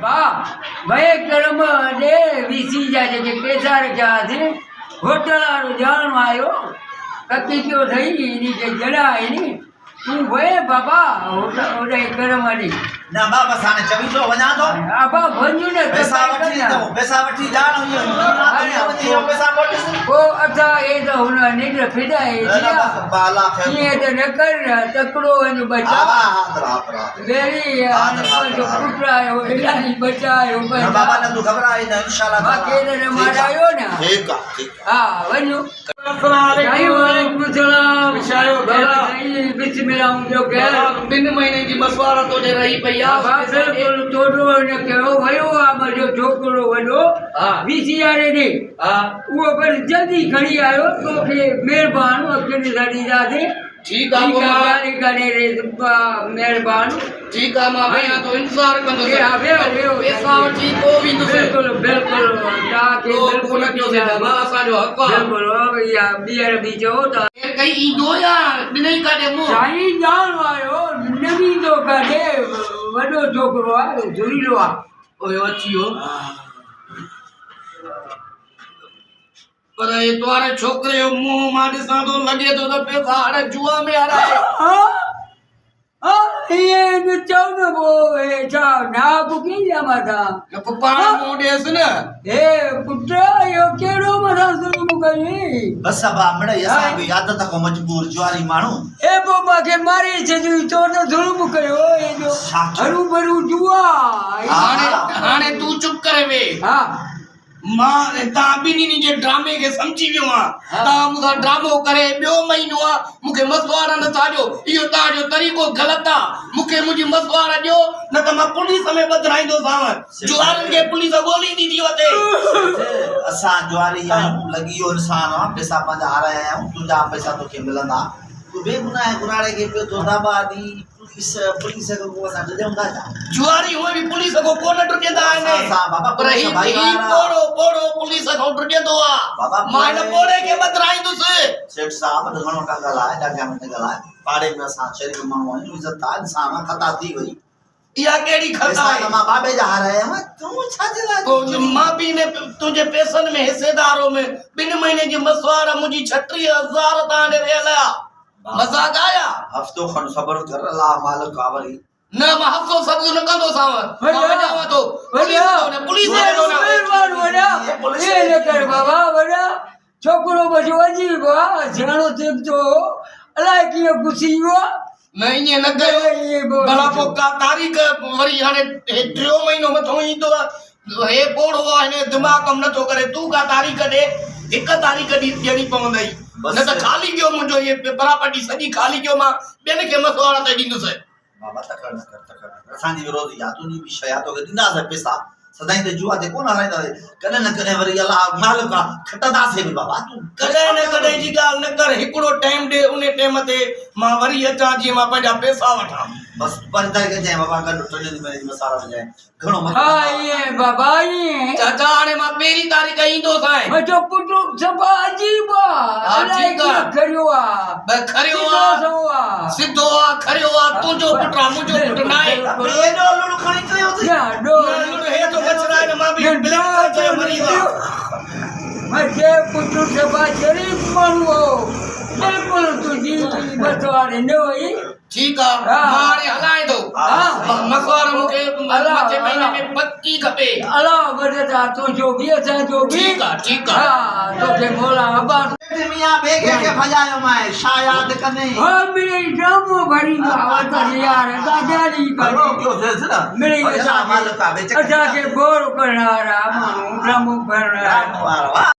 વાહ ભાઈ કર્મ દે વીસી જાય છે કે પૈસા રખ્યા છે હોટલ વાળો જાણ આવ્યો કકી કયો થઈ એની કે જડા એની તું ભાઈ બાબા હોટલ કર્મ ની ના બાબા સાને ચવીસો વણા તો આબા ભંજુ ને પૈસા વઠી જાણો યો પૈસા મોટી કો અતા એ તો હું નીકળ ફિડાય છે બાલા ફે એ તો નકર તકડો એનું બચા વેરી જો પુત્રાયો એલાની બચાયો ના બાબા ને તું ઘબરાઈ ને ઇન્શાલ્લાહ બાકી એને મારાયો ને ઠીક હા વન્યુ वालेकुम सलाम विशायो भला बिस्मिल्लाह जो के बिन महीने की मसवारा तो दे रही भैया बिल्कुल तोड़ो ने कहो भयो आ मजो छोकरो वडो हां वीसीआर ने हां वो पर जल्दी खड़ी आयो तो के मेहरबान अकेले साडी जादे ठीक है गाड़ी करे रे मेहरबान ठीक है मां भैया तो इंतजार कंदो ए आवे पैसा ठीक हो भी तो बिल्कुल बिल्कुल जा के बिल्कुल क्यों से बाबा सा जो हक बिल्कुल या बियर बीजो तो कहीं ईंदो या नहीं काडे मो साईं जान आयो नवी तो काडे वडो छोकरो आ झुरीलो आ ओए अचियो पर ये तुम्हारे छोकरे मुंह मारे सा तो लगे तो पैसा अरे जुआ में आ रहा है ये जो चावना वो ये चाव ना बुकी या माता पप्पा मोडे से ना ए पुत्रा यो केड़ो मरा सुनु मुकई बस अब हमने ऐसा भी याद तक मजबूर ज्वारी मानू ए बोमा के मारी छे जो तो न सुनु मुकयो ये जो हरु भरु जुआ हाने तू चुप करे वे हां मां ता बिनी नी जे ड्रामे के समझी वियो आ ता मुसा ड्रामो करे बियो महीनो आ मुके मसवारा न ताजो इयो ताजो तरीको गलत आ मुके मुजी मसवारा दियो न त मां पुलिस में बदराइंदो साव जुआरन के पुलिस गोली दी दी वते असा ज्वारी या लगियो इंसान आ पैसा पंजा आ रहे हैं तुझा पैसा तो के मिलंदा तू बेगुनाह गुनाड़े के पे तो दाबादी पुलिस को असा जंदा जुआरी हो भी पुलिस को कोन डुजेंदा ने बाबा पर ही पोड़ो पोड़ो पुलिस को डुजेंदो आ मां न पोड़े के बदराइंदो से सेठ साहब घणो टंगल आहे डागा में टंगल आहे पाड़े में असा शरीर मानू इज्जत आ इंसान खता थी गई या केड़ी खता है मां बाबे जा रहे हैं तू छाजला तो मां भी ने तुझे पैसन में हिस्सेदारों में बिन महीने की मसवारा मुजी 36000 ताने रेला मजाक आया हफ्तो खन सबर कर अल्लाह मालिक आवरी न मां हफ्तो सब न कंदो साव जावा तो पुलिस ने मेहरबान वडा ये न कर बाबा वडा छोकरो बजो अजीब आ जानो थिक तो अलाए कियो गुसियो नहीं ये न गयो भला पोका तारीख वरी हाने 3 महीनो में तो ई तो हे पोड़ो आने दिमाग कम न तो करे तू का तारीख दे एक तारीख दी देनी पवंदई न त खाली गयो मुजो ये प्रॉपर्टी सजी खाली गयो मां बेन के मसवारा ते दींदो से बाबा तकर असांजी विरोध या तुनी भी शया तो के दिना से पैसा सदाई ते जुआ ते कोन हराइदा कने न कने वरी अल्लाह मालिक खटदा से भी बाबा तू कदे न कदे जी गाल न कर हिकड़ो टाइम दे उने टाइम ते मां वरी अचा जी मां पंजा पैसा वठा बस पर तक के बाबा का टोले में मसाला हो जाए घणो मत हां ये बाबा ये चाचा आने मां पहली तारीख ईंदो साए मजो पुटो सब अजीब आ ठीक आ खरियो आ खरियो आ सिद्धो आ खरियो आ तुजो पुटरा मुजो पुट नाए ए नो लुलु खणी कयो या डो हे तो बचरा ने मां भी ब्लैक चाहे मरीदा मजे पुटो सब शरीफ मानो बिल्कुल तुजी बसवारे नोई ठीक है मारे हलाए दो मसवार मुके मथे महीने में पक्की खपे अल्लाह वरदा तो जो भी है जो भी ठीक है हां तो के मोला अबा मियां बेगे के भजायो मैं शायद कने हां मेरे ड्रामो भरी आवत यार दादाजी करो क्यों से ना मेरे मालिक का बेच अच्छा के बोर करना रहा मानो ड्रामो भरना